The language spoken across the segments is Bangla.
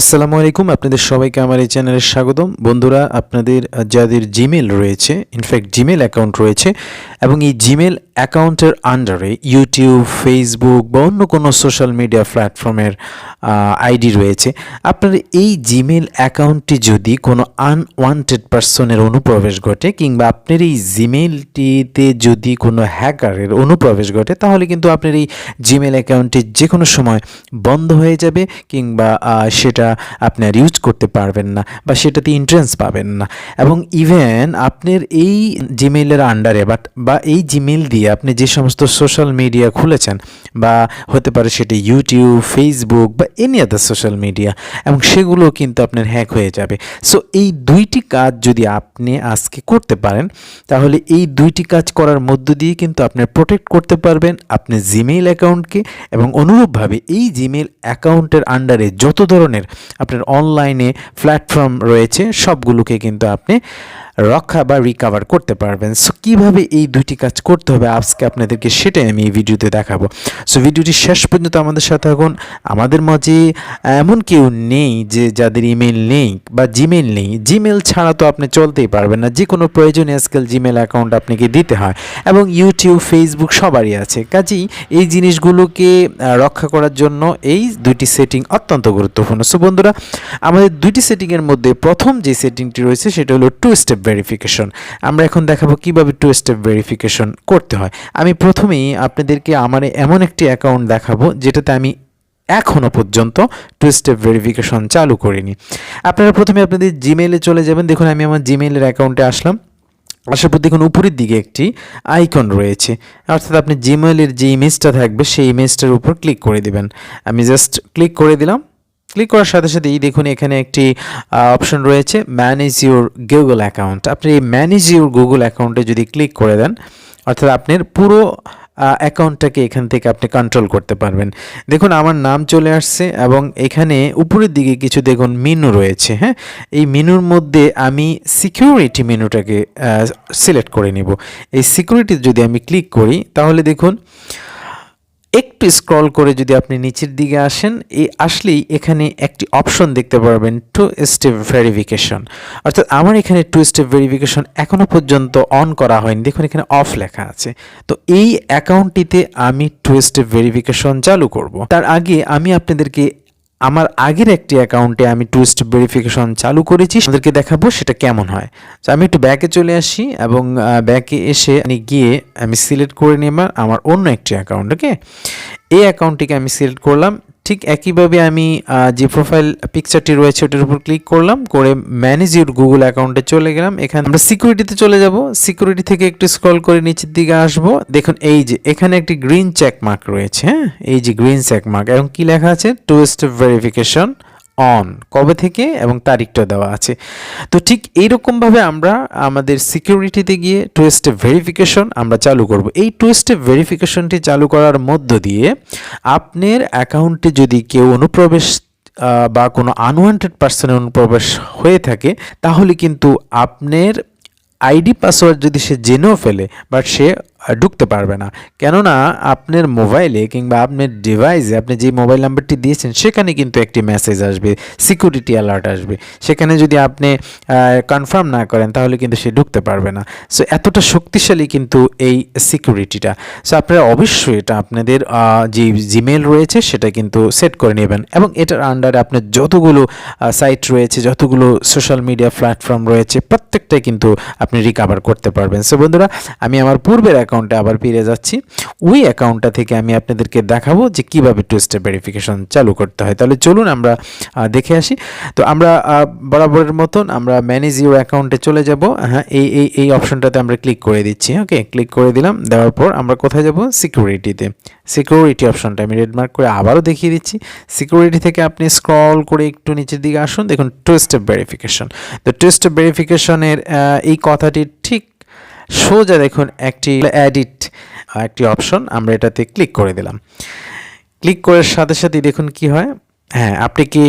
আসসালামু আলাইকুম, আপনাদের সবাইকে আমার এই চ্যানেলে স্বাগতম। বন্ধুরা, আপনাদের যাদের জিমেল রয়েছে, ইনফ্যাক্ট জিমেল অ্যাকাউন্ট রয়েছে এবং এই জিমেল অ্যাকাউন্টের আন্ডারে ইউটিউব, ফেসবুক বা অন্য কোনো সোশ্যাল মিডিয়া প্ল্যাটফর্মের আইডি রয়েছে, আপনার এই জিমেল অ্যাকাউন্টটি যদি কোনো আনওয়ান্টেড পার্সনের অনুপ্রবেশ ঘটে কিংবা আপনার এই জিমেলটিতে যদি কোনো হ্যাকারের অনুপ্রবেশ ঘটে, তাহলে কিন্তু আপনার এই জিমেল অ্যাকাউন্টটি যে কোনো সময় বন্ধ হয়ে যাবে কিংবা সেটা আপনার ইউজ করতে পারবেন না বা সেটাতে এন্ট্রান্স পাবেন না। এবং ইভেন আপনার এই জিমেইলের আন্ডারে বা এই জিমেইল দিয়ে আপনি যে সমস্ত সোশ্যাল মিডিয়া খুলেছেন, বা হতে পারে সেটা ইউটিউব, ফেসবুক বা এনি আদার সোশ্যাল মিডিয়া, এবং সেগুলো কিন্তু আপনার হ্যাক হয়ে যাবে। সো এই দুইটি কাজ যদি আপনি আজকে করতে পারেন, তাহলে এই দুইটি কাজ করার মধ্য দিয়ে কিন্তু আপনি প্রোটেক্ট করতে পারবেন আপনার জিমেইল অ্যাকাউন্টকে, এবং অনুরূপভাবে এই জিমেইল অ্যাকাউন্টের আন্ডারে যত ধরনের আপনার অনলাইনে প্ল্যাটফর্ম রয়েছে সবগুলোকে কিন্তু আপনি রক্ষা বা রিকভার করতে পারবেন। সো কীভাবে এই দুটি কাজ করতে হবে আজকে আপনাদেরকে সেটাই আমি এই ভিডিওতে দেখাবো। সো ভিডিওটি শেষ পর্যন্ত আমাদের সাথে থাকুন। আমাদের মাঝে এমন কেউ নেই যে যাদের ইমেল নেই বা জিমেল নেই। জিমেল ছাড়া তো আপনি চলতেই পারবেন না, যে কোনো প্রয়োজনে আজকাল জিমেল অ্যাকাউন্ট আপনাকে দিতে হয়, এবং ইউটিউব, ফেসবুক সবারই আছে। কাজেই এই জিনিসগুলোকে রক্ষা করার জন্য এই দুইটি সেটিং অত্যন্ত গুরুত্বপূর্ণ। সো বন্ধুরা, আমাদের দুইটি সেটিংয়ের মধ্যে প্রথম যে সেটিংটি রয়েছে সেটা হলো 2 স্টেপ ভেরিফিকেশন। আমরা এখন দেখাবো কিভাবে 2 স্টেপ ভেরিফিকেশন করতে হয়। আমি প্রথমেই আপনাদেরকে আমার এমন একটি অ্যাকাউন্ট দেখাবো যেটাতে আমি এখনও পর্যন্ত 2 স্টেপ ভেরিফিকেশন চালু করিনি। আপনারা প্রথমে আপনাদের জিমেইলে চলে যাবেন। দেখুন, আমি আমার জিমেইলের অ্যাকাউন্টে আসলাম। আসার পর দেখুন উপরের দিকে একটি আইকন রয়েছে, অর্থাৎ আপনি জিমেইলের যে ইমেজটা থাকবে সেই ইমেজটার উপর ক্লিক করে দিবেন। আমি জাস্ট ক্লিক করে দিলাম। ক্লিক করার সাথে সাথেই দেখুন এখানে একটি অপশন রয়েছে ম্যানেজ ইউর গুগল অ্যাকাউন্ট। আপনি এই ম্যানেজ ইউর গুগল অ্যাকাউন্টে যদি ক্লিক করে দেন, অর্থাৎ আপনার পুরো অ্যাকাউন্টটাকে এখান থেকে আপনি কন্ট্রোল করতে পারবেন। দেখুন আমার নাম চলে আসছে এবং এখানে উপরের দিকে কিছু দেখুন মেনু রয়েছে। হ্যাঁ, এই মেনুর মধ্যে আমি সিকিউরিটি মেনুটাকে সিলেক্ট করে নিব। এই সিকিউরিটি যদি আমি ক্লিক করি, তাহলে দেখুন একটু স্ক্রল করে যদি আপনি নিচের দিকে আসেন, আসলেই এখানে একটি অপশন দেখতে পারবেন 2 স্টেপ ভেরিফিকেশন। অর্থাৎ আমার এখানে 2 স্টেপ ভেরিফিকেশন এখনও পর্যন্ত অন করা হয়নি। দেখুন এখানে অফ লেখা আছে। তো এই অ্যাকাউন্টটিতে আমি 2 স্টেপ ভেরিফিকেশন চালু করব। তার আগে আমি আপনাদেরকে আমার আগের একটি অ্যাকাউন্টে আমি 2 স্টেপ ভেরিফিকেশন চালু করেছি, আপনাদেরকে দেখাবো সেটা কেমন হয়। তো আমি একটু ব্যাকে চলে আসি এবং ব্যাকে এসে গিয়ে আমি সিলেক্ট করে নেব আমার অন্য একটি অ্যাকাউন্ট। ওকে, এই অ্যাকাউন্টটিকে আমি সিলেক্ট করলাম। ঠিক একইভাবে আমি যে প্রোফাইল পিকচারটি রয়েছে ওটার উপর ক্লিক করলাম, করে ম্যানেজ ইউর গুগল অ্যাকাউন্টে চলে গেলাম। এখানে আমরা সিকিউরিটিতে চলে যাব। সিকিউরিটি থেকে একটু স্ক্রল করে নিচের দিকে আসব। দেখুন এই যে এখানে একটি গ্রিন চেক মার্ক রয়েছে। হ্যাঁ, এই যে গ্রিন চেক মার্ক, এবং কি লেখা আছে 2 স্টেপ ভেরিফিকেশন অন, কবে থেকে এবং তারিখটা দেওয়া আছে। তো ঠিক এইরকমভাবে আমরা আমাদের সিকিউরিটিতে গিয়ে 2 স্টেপ ভেরিফিকেশন আমরা চালু করব। এই 2 স্টেপ ভেরিফিকেশনটি চালু করার মধ্য দিয়ে আপনার অ্যাকাউন্টে যদি কেউ অনুপ্রবেশ বা কোনো আনওয়ান্টেড পার্সনের অনুপ্রবেশ হয়ে থাকে, তাহলে কিন্তু আপনার আইডি পাসওয়ার্ড যদি সে জেনেও ফেলে, বাট সে ঢুকতে পারবে না। কেননা আপনার মোবাইলে কিংবা আপনার ডিভাইসে আপনি যে মোবাইল নাম্বারটি দিয়েছেন সেখানে কিন্তু একটি মেসেজ আসবে, সিকিউরিটি অ্যালার্ট আসবে। সেখানে যদি আপনি কনফার্ম না করেন, তাহলে কিন্তু সে ঢুকতে পারবে না। সো এতটা শক্তিশালী কিন্তু এই সিকিউরিটিটা। সো আপনারা অবশ্যই এটা আপনাদের যে জিমেল রয়েছে সেটা কিন্তু সেট করে নেবেন, এবং এটার আন্ডারে আপনার যতগুলো সাইট রয়েছে, যতগুলো সোশ্যাল মিডিয়া প্ল্যাটফর্ম রয়েছে, প্রত্যেকটাই কিন্তু আপনি রিকভার করতে পারবেন। সো বন্ধুরা, আমি আমার পূর্বের অ্যাকাউন্টে আবার ফিরে যাচ্ছি। ওই অ্যাকাউন্টটা থেকে আমি আপনাদেরকে দেখাবো যে কিভাবে 2 স্টেপ ভেরিফিকেশন চালু করতে হয়। তাহলে চলুন আমরা দেখে আসি। তো আমরা বরাবরের মতন আমরা ম্যানেজ ইউর অ্যাকাউন্টে চলে যাব। হ্যাঁ, এই অপশনটাতে আমরা ক্লিক করে দিচ্ছি। ওকে, ক্লিক করে দিলাম। দেওয়ার পর আমরা কোথায় যাব? সিকিউরিটিতে। সিকিউরিটি অপশনটা আমি রেড মার্ক করে আবারও দেখিয়ে দিচ্ছি। সিকিউরিটি থেকে আপনি স্ক্রল করে একটু নিচের দিকে আসুন। দেখুন 2 স্টেপ ভেরিফিকেশন। তো 2 স্টেপ ভেরিফিকেশনের এই কথাটি ঠিক সোজা দেখুন একটি এডিট একটি অপশন, আমরা এটাতে ক্লিক করে দিলাম। ক্লিক করার সাথে সাথে দেখুন কি হয়। হ্যাঁ, আপনি কি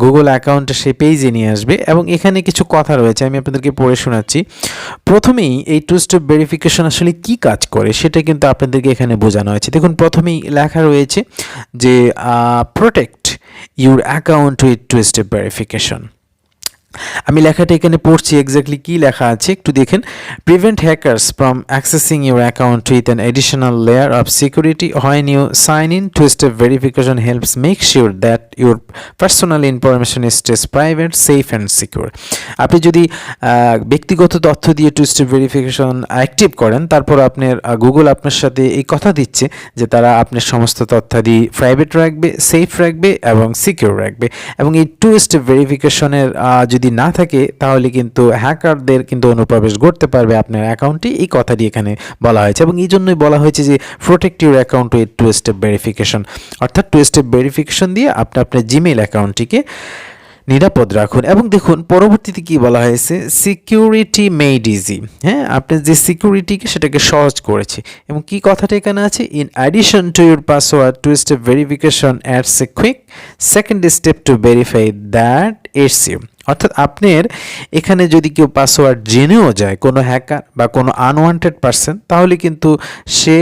গুগল অ্যাকাউন্টে সেই পেজে নিয়ে আসবে, এবং এখানে কিছু কথা রয়েছে আমি আপনাদেরকে পড়ে শোনাচ্ছি। প্রথমেই এই 2 স্টেপ ভেরিফিকেশন আসলে কি কাজ করে সেটা কিন্তু আপনাদেরকে এখানে বোঝানো হয়েছে। দেখুন প্রথমেই লেখা রয়েছে যে protect your account with two-step verification. আমি লেখাটা এখানে পড়ছি এক্স্যাক্টলি কি লেখা আছে একটু দেখেন prevent hackers from accessing your account with an additional layer of security when you sign in two step verification helps make sure that your personal information stays private safe and secure. আপনি যদি ব্যক্তিগত তথ্য দিয়ে টু স্টেপ ভেরিফিকেশন অ্যাক্টিভ করেন তারপর আপনার গুগল আপনার সাথে এই কথা দিচ্ছে যে তারা আপনার সমস্ত তথ্যাদি প্রাইভেট রাখবে সেফ রাখবে এবং সিকিউর রাখবে এবং এই টু স্টেপ ভেরিফিকেশনের যদি না থাকে তাহলে কিন্তু হ্যাকারদের কিন্তু অনুপ্রবেশ করতে পারবে আপনার অ্যাকাউন্টে এই কথাটি এখানে বলা হয়েছে এবং এই জন্যই বলা হয়েছে যে protect your account with two step verification অর্থাৎ টু স্টেপ ভেরিফিকেশন দিয়ে আপনি আপনার জিমেইল অ্যাকাউন্টটিকে নিরাপদ রাখুন। এবং দেখুন পরবর্তীতে কি বলা হয়েছে সিকিউরিটি মেড ইজি, হ্যাঁ আপনার যে সিকিউরিটিকে সেটাকে সহজ করেছে এবং কি কথাটা এখানে আছে in addition to your password two step verification adds a quick second step to verify that it's you. অর্থাৎ আপনার এখানে যদি কেউ পাসওয়ার্ড জেনেও যায় কোনো হ্যাকার বা কোনো আনওয়ান্টেড পারসন তাহলে কিন্তু সে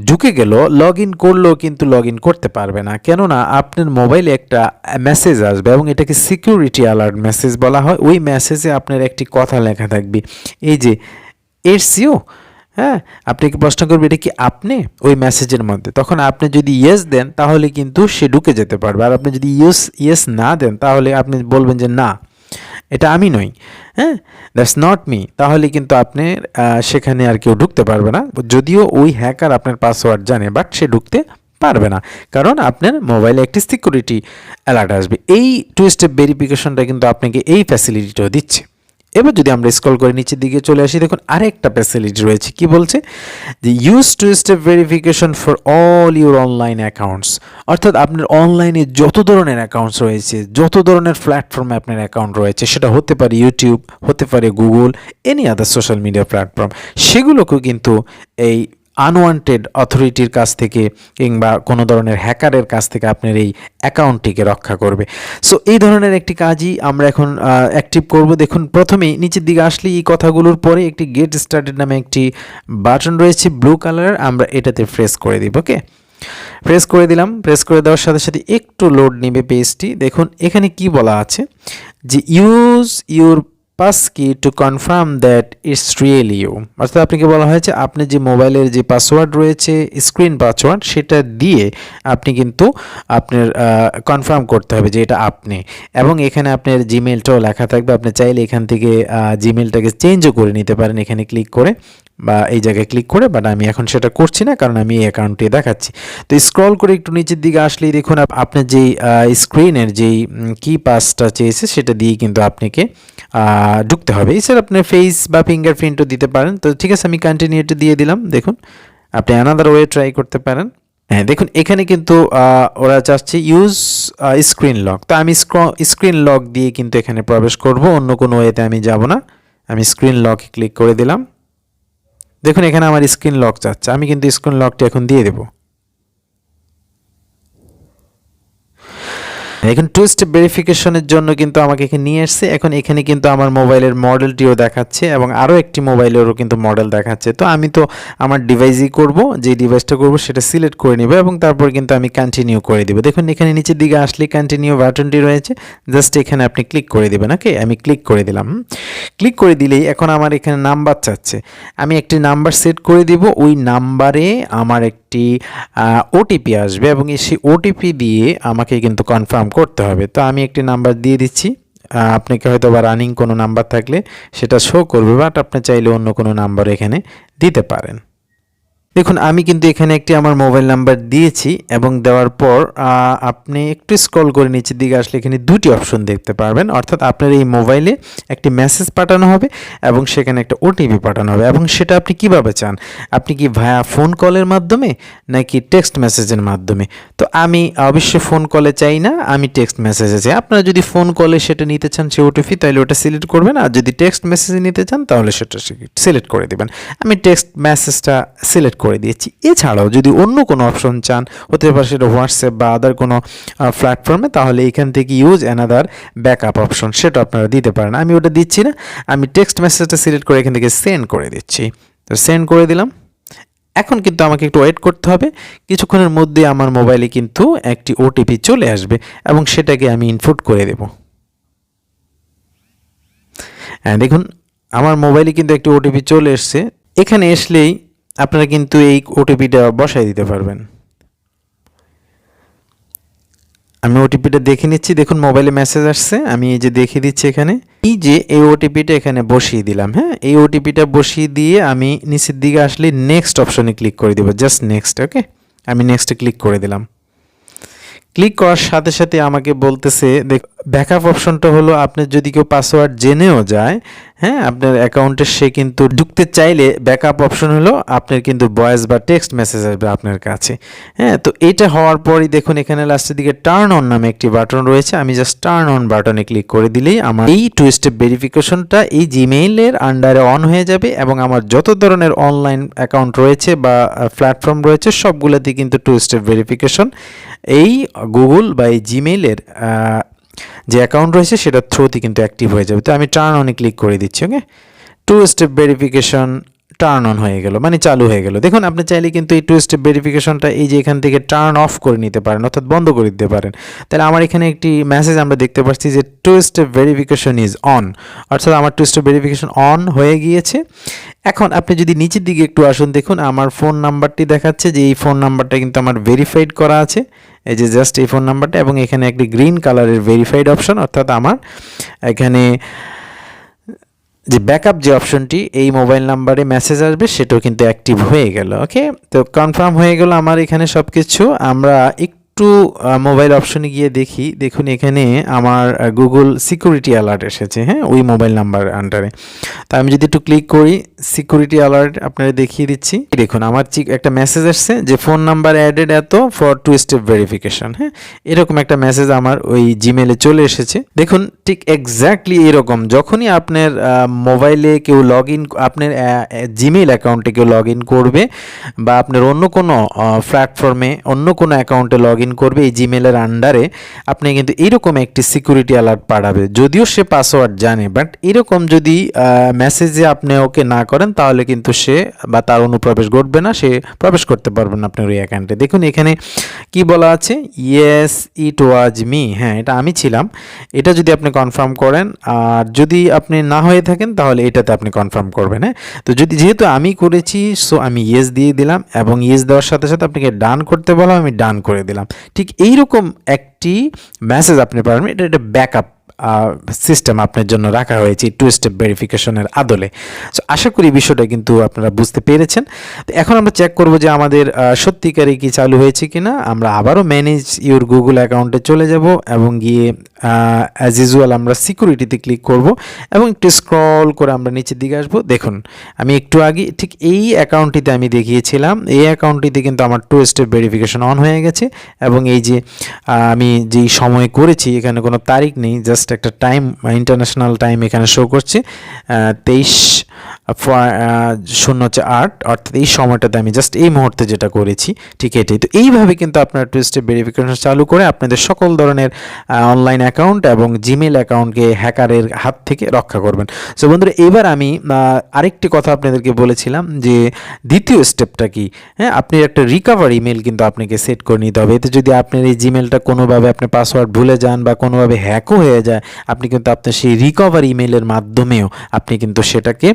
ঢুকে গেল লগ ইন করলেও কিন্তু লগ ইন করতে পারবে না, কেননা আপনার মোবাইলে একটা মেসেজ আসবে এবং এটাকে সিকিউরিটি অ্যালার্ট মেসেজ বলা হয়। ওই মেসেজে আপনার একটি কথা লেখা থাকবে এই যে ইটস ইউ, হ্যাঁ আপনি কি প্রশ্ন করবে এটা কি আপনি ওই মেসেজের মধ্যে, তখন আপনি যদি ইয়েস দেন তাহলে কিন্তু সে ঢুকে যেতে পারবে আর আপনি যদি ইয়েস না দেন তাহলে আপনি বলবেন যে না এটা আমি নই, হ্যাঁ দ্যাটস নট মি, তাহলে কিন্তু আপনি সেখানে আর কেউ ঢুকতে পারবে না। যদিও ওই হ্যাকার আপনার পাসওয়ার্ড জানে বাট সে ঢুকতে পারবে না কারণ আপনার মোবাইলে একটি সিকিউরিটি অ্যালার্ট আসবে। এই টু স্টেপ ভেরিফিকেশনটা কিন্তু আপনাকে এই ফ্যাসিলিটিটাও দিচ্ছে। এবার যদি আমরা স্ক্রল করে নিচের দিকে চলে আসি দেখুন আরেকটা ফ্যাসিলিটি রয়েছে কি বলছে যে use to step verification for all your online accounts, অর্থাৎ আপনার অনলাইনে যত ধরনের অ্যাকাউন্টস রয়েছে যত ধরনের প্ল্যাটফর্মে আপনার অ্যাকাউন্ট রয়েছে সেটা হতে পারে ইউটিউব হতে পারে Google any other social media platform, সেগুলোকেও কিন্তু এই আনওয়ান্টেড অথরিটির কাছ থেকে কিংবা কোনো ধরনের হ্যাকারের কাছ থেকে আপনার এই অ্যাকাউন্টটিকে রক্ষা করবে। সো এই ধরনের একটি কাজই আমরা এখন অ্যাক্টিভ করব। দেখুন প্রথমেই নিচের দিকে আসলে এই কথাগুলোর পরে একটি গেট স্টার্টেড নামে একটি বাটন রয়েছে ব্লু কালারের, আমরা এটাতে প্রেস করে দিব। ওকে প্রেস করে দিলাম, প্রেস করে দেওয়ার সাথে সাথে একটু লোড নেবে পেজটি। দেখুন এখানে কি বলা আছে যে use your passkey to confirm that it's really you, অর্থাৎ আপনাকে বলা হয়েছে আপনি যে মোবাইলের যে পাসওয়ার্ড রয়েছে স্ক্রিন পাসওয়ার্ড সেটা দিয়ে আপনি কিন্তু আপনার কনফার্ম করতে হবে যে এটা আপনি, এবং এখানে আপনার জিমেলটাও লেখা থাকবে। আপনি চাইলে এখান থেকে জিমেলটাকে চেঞ্জও করে নিতে পারেন এখানে ক্লিক করে বা এই জায়গায় ক্লিক করে, বাট আমি এখন সেটা করছি না কারণ আমি এই অ্যাকাউন্টটি দেখাচ্ছি। তো স্ক্রল করে একটু নিচের দিকে আসলেই দেখুন আপনার যেই স্ক্রিনের যেই কি পাসটা চেয়েছে সেটা দিয়ে কিন্তু আপনাকে ঢুকতে হবে। এছাড়া আপনার ফেস বা ফিঙ্গারপ্রিন্টও দিতে পারেন। তো ঠিক আছে আমি কন্টিনিউটি দিয়ে দিলাম। দেখুন আপনি অ্যানাদার ওয়ে ট্রাই করতে পারেন। হ্যাঁ দেখুন এখানে কিন্তু ওরা চাচ্ছে ইউজ স্ক্রিন লক, তো আমি স্ক্রিন লক দিয়ে কিন্তু এখানে প্রবেশ করব, অন্য কোনো ওয়েতে আমি যাব না। আমি স্ক্রিন লকে ক্লিক করে দিলাম। দেখুন এখানে আমার স্ক্রিন লক চাচ্ছে, আমি কিন্তু স্ক্রিন লকটি এখন দিয়ে দেব। এখন টু স্টেপ ভেরিফিকেশনের জন্য কিন্তু আমাকে এখানে নিয়ে আসছে। এখন এখানে কিন্তু আমার মোবাইলের মডেলটিও দেখাচ্ছে এবং আরও একটি মোবাইলেরও কিন্তু মডেল দেখাচ্ছে। তো আমি তো আমার ডিভাইসই করব, যে ডিভাইসটা করব সেটা সিলেক্ট করে নেব এবং তারপর কিন্তু আমি কন্টিনিউ করে দেব। দেখুন এখানে নিচের দিকে আসলে কন্টিনিউ বাটনটি রয়েছে, জাস্ট এখানে আপনি ক্লিক করে দেবেন। ওকে আমি ক্লিক করে দিলাম। ক্লিক করে দিলেই এখন আমার এখানে নাম্বার চাচ্ছে, আমি একটি নাম্বার সেট করে দিব। ওই নাম্বারে আমার একটি ওটিপি আসবে এবং সেই ওটিপি দিয়ে আমাকে কিন্তু কনফার্ম করতে হবে। তো আমি একটি নাম্বার দিয়ে দিচ্ছি, আপনাকে হয়তো বা রানিং কোনো নাম্বার থাকলে সেটা শো করবে, বাট আপনি চাইলে অন্য কোনো নাম্বার এখানে দিতে পারেন। দেখুন আমি কিন্তু এখানে একটি আমার মোবাইল নাম্বার দিয়েছি এবং দেওয়ার পর আপনি একটু স্ক্রল করে নিচের দিকে আসলে এখানে দুটি অপশন দেখতে পারবেন, অর্থাৎ আপনার এই মোবাইলে একটি মেসেজ পাঠানো হবে এবং সেখানে একটা ওটিপি পাঠানো হবে। এবং সেটা আপনি কিভাবে চান, আপনি কি ভায়া ফোন কলের মাধ্যমে নাকি টেক্সট মেসেজের মাধ্যমে? তো আমি অবশ্যই ফোন কলে চাই না, আমি টেক্সট মেসেজে চাই। আপনারা যদি ফোন কলে সেটা নিতে চান সে ওটিপি তাহলে ওটা সিলেক্ট করবেন, আর যদি টেক্সট মেসেজে নিতে চান তাহলে সেটা সিলেক্ট করে দেবেন। আমি টেক্সট মেসেজটা সিলেক্ট করে দিয়েছি। এছাড়াও যদি অন্য কোনো অপশন চান, হতে পারে সেটা হোয়াটসঅ্যাপ বা আদার কোনো প্ল্যাটফর্মে, তাহলে এখান থেকে ইউজ অ্যানাদার ব্যাকআপ অপশন সেটা আপনারা দিতে পারেন। আমি ওটা দিচ্ছি না, আমি টেক্সট মেসেজটা সিলেক্ট করে এখান থেকে সেন্ড করে দিচ্ছি। তো সেন্ড করে দিলাম। এখন কিন্তু আমাকে একটু ওয়েট করতে হবে, কিছুক্ষণের মধ্যে আমার মোবাইলে কিন্তু একটি ওটিপি চলে আসবে এবং সেটাকে আমি ইনপুট করে দেব। হ্যাঁ দেখুন আমার মোবাইলে কিন্তু একটি ওটিপি চলে এসছে। এখানে আসলেই আপনারা কিন্তু এই ওটিপিটা বসাই দিতে পারবেন। আমি ওটিপিটা দেখে নিচ্ছি, দেখুন মোবাইলে মেসেজ আসছে, আমি এই যে দেখিয়ে দিচ্ছি এখানে, এই যে এই ওটিপিটা এখানে বসিয়ে দিলাম। হ্যাঁ এই ওটিপিটা বসিয়ে দিয়ে আমি নিচের দিকে আসলে নেক্সট অপশনে ক্লিক করে দেবো, জাস্ট নেক্সট। ওকে আমি নেক্সটে ক্লিক করে দিলাম। ক্লিক করার সাথে সাথে আমাকে বলতেছে ব্যাকআপ অপশনটা হলো আপনার যদি কেউ পাসওয়ার্ড জেনেও যায়, হ্যাঁ আপনার অ্যাকাউন্টে সে কিন্তু ঢুকতে চাইলে ব্যাকআপ অপশন হলো আপনার কিন্তু ভয়েস বা টেক্সট মেসেজ আসবে আপনার কাছে। হ্যাঁ তো এটা হওয়ার পরই দেখুন এখানে লাস্টের দিকে টার্ন অন নামে একটি বাটন রয়েছে, আমি জাস্ট টার্ন অন বাটনে ক্লিক করে দিলেই আমার এই টু স্টেপ ভেরিফিকেশনটা এই জিমেইলের আন্ডারে অন হয়ে যাবে এবং আমার যত ধরনের অনলাইন অ্যাকাউন্ট রয়েছে বা প্ল্যাটফর্ম রয়েছে সবগুলোতে কিন্তু টু স্টেপ ভেরিফিকেশন এই গুগল বা এই জিমেইলের যে অ্যাকাউন্ট রয়েছে সেটার থ্রুতে কিন্তু অ্যাক্টিভ হয়ে যাবে। তো আমি টার্ন অনে ক্লিক করে দিচ্ছি। Okay two step verification turn on হয়ে গেল, মানে চালু হয়ে গেল। দেখুন আপনি চাইলে কিন্তু এই টু স্টেপ ভেরিফিকেশনটা এই যে এখান থেকে টার্ন অফ করে নিতে পারেন, অর্থাৎ বন্ধ করে দিতে পারেন। তাহলে আমার এখানে একটি মেসেজ আমরা দেখতে পাচ্ছি যে two step verification is on, অর্থাৎ আমার টু স্টেপ ভেরিফিকেশন অন হয়ে গিয়েছে। এখন আপনি যদি নিচের দিকে একটু আসুন, দেখুন আমার ফোন নাম্বারটি দেখাচ্ছে যে এই ফোন নাম্বারটা কিন্তু আমার ভেরিফাইড করা আছে, এই যে জাস্ট এই ফোন নাম্বারটা, এবং এখানে একটি গ্রিন কালারের ভেরিফাইড অপশন, অর্থাৎ আমার এখানে যে ব্যাকআপ যে অপশনটি এই মোবাইল নাম্বারে মেসেজ আসবে সেটাও কিন্তু অ্যাক্টিভ হয়ে গেল। ওকে তো কনফার্ম হয়ে গেল আমার এখানে সব কিছু। আমরা একটু মোবাইল অপশনে গিয়ে দেখি, দেখুন এখানে আমার গুগল সিকিউরিটি অ্যালার্ট এসেছে, হ্যাঁ ওই মোবাইল নাম্বার আন্ডারে। তো আমি যদি একটু ক্লিক করি সিকিউরিটি অ্যালার্ট আপনারা দেখিয়ে দিচ্ছি, দেখুন আমার একটা মেসেজ আসছে যে ফোন নাম্বার অ্যাডেড এত ফর টু স্টেপ ভেরিফিকেশন। হ্যাঁ এরকম একটা মেসেজ আমার ওই জিমেলে চলে এসেছে। দেখুন ঠিক এক্স্যাক্টলি এরকম যখনই আপনার মোবাইলে কেউ লগ ইন, আপনার জিমেইল অ্যাকাউন্টে কেউ লগ ইন করবে বা আপনার অন্য কোনো প্ল্যাটফর্মে অন্য কোনো অ্যাকাউন্টে লগ ইন করবে এই জিমেলের আন্ডারে, আপনি কিন্তু এরকম একটি সিকিউরিটি অ্যালার্ট পাঠাবে। যদিও সে পাসওয়ার্ড জানে, বাট এরকম যদি মেসেজে আপনি ওকে না করেন তাহলে কিন্তু সে বা তার অনুপ্রবেশ ঘটবে না, সে প্রবেশ করতে পারবেন না আপনার ওই অ্যাকাউন্টে। দেখুন এখানে কি বলা আছে, ইয়েস ইট ওয়াজ মি, হ্যাঁ এটা আমি ছিলাম, এটা যদি আপনি কনফার্ম করেন। আর যদি আপনি না হয়ে থাকেন তাহলে এটাতে আপনি কনফার্ম করবেন। হ্যাঁ তো যেহেতু আমি করেছি সো আমি ইয়েস দিয়ে দিলাম, এবং ইয়েস দেওয়ার সাথে সাথে আপনাকে ডান করতে বললাম, আমি ডান করে দিলাম। ঠিক এইরকম একটি মেসেজ আপনি পাবেন, এটা একটা ব্যাকআপ সিস্টেম আপনার জন্য রাখা হয়েছে টু স্টেপ ভেরিফিকেশনের আদলে। সো আশা করি বিষয়টা কিন্তু আপনারা বুঝতে পেরেছেন। তো এখন আমরা চেক করব যে আমাদের সত্যিকারই কি চালু হয়েছে কিনা। আমরা আবারও ম্যানেজ ইউর গুগল অ্যাকাউন্টে চলে যাব এবং গিয়ে অ্যাজ ইউজুয়াল আমরা সিকিউরিটিতে ক্লিক করব এবং একটু স্ক্রল করে আমরা নিচের দিকে আসবো। দেখুন আমি একটু আগে ঠিক এই অ্যাকাউন্টটিতে আমি দেখিয়েছিলাম, এই অ্যাকাউন্টটিতে কিন্তু আমার টু স্টেপ ভেরিফিকেশন অন হয়ে গেছে, এবং এই যে আমি যেই সময় করেছি এখানে কোনো তারিখ নেই, জাস্ট একটা টাইম ইন্টারন্যাশনাল টাইম এখানে শো করছে 23:08, অর্থাৎ এই সময়টাতে আমি জাস্ট এই মুহূর্তে যেটা করেছি ঠিক এটাই। তো এইভাবে কিন্তু আপনারা টু স্টেপ ভেরিফিকেশন চালু করে আপনাদের সকল ধরনের অনলাইন অ্যাকাউন্ট এবং জিমেল অ্যাকাউন্টকে হ্যাকারের হাত থেকে রক্ষা করবেন। সো বন্ধুরা এবার আমি আরেকটি কথা আপনাদেরকে বলেছিলাম যে দ্বিতীয় স্টেপটা কি, হ্যাঁ আপনি একটা রিকভার ইমেল কিন্তু আপনাকে সেট করে নিতে হবে। এতে যদি আপনার এই জিমেলটা কোনোভাবে আপনি পাসওয়ার্ড ভুলে যান বা কোনোভাবে হ্যাকও হয়ে যায়, আপনি কিন্তু আপনার সেই রিকভার ইমেলের মাধ্যমেও আপনি কিন্তু সেটাকে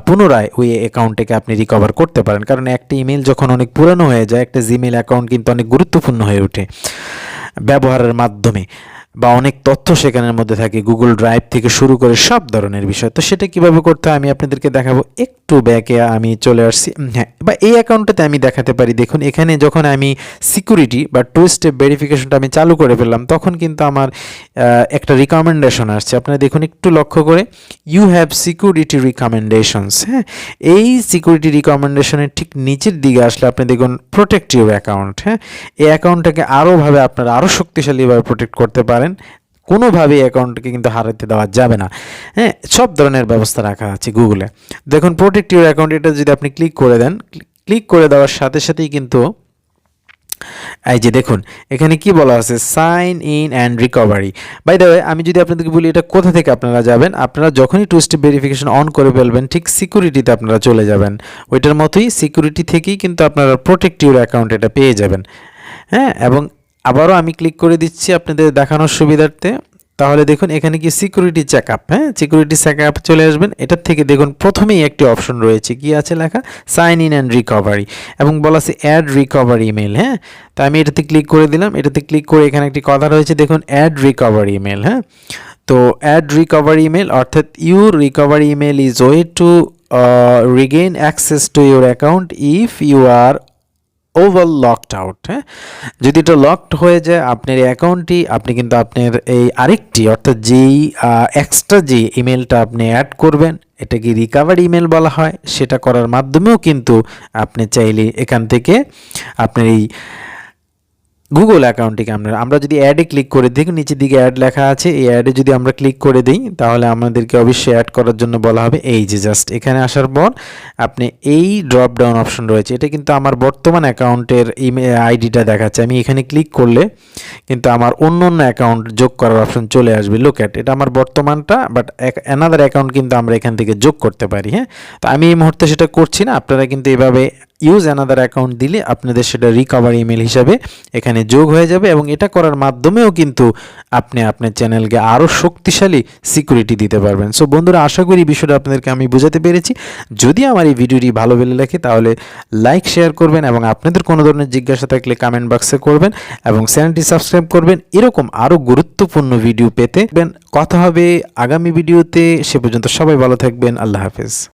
পুনরায় ওই অ্যাকাউন্টটাকে আপনি রিকভার করতে পারেন। কারণ একটা ইমেল যখন অনেক পুরনো হয়ে যায়, একটা জিমেল অ্যাকাউন্ট কিন্তু অনেক গুরুত্বপূর্ণ হয়ে ওঠে ব্যবহারের মাধ্যমে, বা অনেক তথ্য সেখানের মধ্যে থাকে, গুগল ড্রাইভ থেকে শুরু করে সব ধরনের বিষয়। তো সেটা কিভাবে করতে হয় আমি আপনাদেরকে দেখাবো। একটু ব্যাকে আমি চলে আসছি, হ্যাঁ বা এই অ্যাকাউন্টটাতে আমি দেখাতে পারি। দেখুন এখানে যখন আমি সিকিউরিটি বা টু স্টেপ ভেরিফিকেশনটা আমি চালু করে ফেললাম, তখন কিন্তু আমার একটা রিকমেন্ডেশন আসছে। আপনারা দেখুন একটু লক্ষ্য করে, ইউ হ্যাভ সিকিউরিটি রিকমেন্ডেশনস। হ্যাঁ এই সিকিউরিটি রিকমেন্ডেশনের ঠিক নিচের দিকে আসলে আপনি দেখুন প্রোটেক্ট ইউর অ্যাকাউন্ট। হ্যাঁ এই অ্যাকাউন্টটাকে আরোভাবে আপনারা আরও শক্তিশালীভাবে প্রোটেক্ট করতে পারেন, কোনোভাবেই অ্যাকাউন্টকে কিন্তু হারাতে দেওয়া যাবে না। হ্যাঁ সব ধরনের ব্যবস্থা রাখা আছে গুগলে। দেখুন প্রোটেক্ট ইউর অ্যাকাউন্ট, এটা যদি আপনি ক্লিক করে দেন, ক্লিক করে দেওয়ার সাথে সাথেই কিন্তু এই যে দেখুন এখানে কি বলা আছে, sign in and recovery. By the way আমি যদি আপনাদেরকে বলি এটা কোথা থেকে আপনারা যাবেন, আপনারা যখনই টু স্টেপ ভেরিফিকেশন অন করে ফেলবেন ঠিক সিকিউরিটিতে আপনারা চলে যাবেন, ওইটার মতোই সিকিউরিটি থেকেই কিন্তু আপনারা প্রোটেক্ট ইউর অ্যাকাউন্ট এটা পেয়ে যাবেন। হ্যাঁ, এবং আবারও আমি ক্লিক করে দিচ্ছি আপনাদের দেখানোর সুবিধার্থে। তাহলে দেখুন এখানে কি সিকিউরিটি চেকআপ, হ্যাঁ সিকিউরিটি চেকআপ চলে আসবেন। এটার থেকে দেখুন প্রথমেই একটি অপশন রয়েছে, কি আছে লেখা, সাইন ইন অ্যান্ড রিকভারি, এবং বলা আছে অ্যাড রিকভারি ইমেল। হ্যাঁ, তো আমি এটাতে ক্লিক করে দিলাম। এটাতে ক্লিক করে এখানে একটি কথা রয়েছে দেখুন, অ্যাড রিকভারি ইমেল। হ্যাঁ, তো অ্যাড রিকভারি ইমেল অর্থাৎ your recovery email is way to regain access to your account if you are over locked out. হ্যাঁ, যদি এটা লকড হয়ে যায় আপনার অ্যাকাউন্টটি, আপনি কিন্তু আপনার এই আরেকটি অর্থাৎ যেই এক্সট্রা যে ইমেলটা আপনি অ্যাড করবেন এটাকে রিকভারি ইমেল বলা হয়, সেটা করার মাধ্যমেও কিন্তু আপনি চাইলে এখান থেকে আপনার এই গুগল অ্যাকাউন্টটিকে আমরা যদি অ্যাডে ক্লিক করে দেখুন নিচের দিকে অ্যাড লেখা আছে, এই অ্যাডে যদি আমরা ক্লিক করে দিই তাহলে আমাদেরকে অবশ্যই অ্যাড করার জন্য বলা হবে। এই যে জাস্ট এখানে আসার পর আপনি এই ড্রপ ডাউন অপশন রয়েছে, এটা কিন্তু আমার বর্তমান অ্যাকাউন্টের ইমেল আইডিটা দেখাচ্ছে। আমি এখানে ক্লিক করলে কিন্তু আমার অন্য অন্য অ্যাকাউন্ট যোগ করার অপশন চলে আসবে। লুক অ্যাট, এটা আমার বর্তমানটা, বাট অ্যানাদার অ্যাকাউন্ট কিন্তু আমরা এখান থেকে যোগ করতে পারি। হ্যাঁ, তো আমি এই মুহূর্তে সেটা করছি না, আপনারা কিন্তু এভাবে ইউজ অ্যানাদার অ্যাকাউন্ট দিলে আপনাদের সেটা রিকভারি ইমেল হিসাবে এখানে যোগ হয়ে যাবে, এবং এটা করার মাধ্যমেও কিন্তু আপনি আপনার চ্যানেলকে আরও শক্তিশালী সিকিউরিটি দিতে পারবেন। সো বন্ধুরা, আশা করি বিষয়টা আপনাদেরকে আমি বোঝাতে পেরেছি। যদি আমার এই ভিডিওটি ভালো লেগে লাগে তাহলে লাইক শেয়ার করবেন, এবং আপনাদের কোনো ধরনের জিজ্ঞাসা থাকলে কমেন্ট বক্সে করবেন, এবং চ্যানেলটি সাবস্ক্রাইব করবেন এরকম আরও গুরুত্বপূর্ণ ভিডিও পেতে। কথা হবে আগামী ভিডিওতে, সে পর্যন্ত সবাই ভালো থাকবেন। আল্লাহ হাফেজ।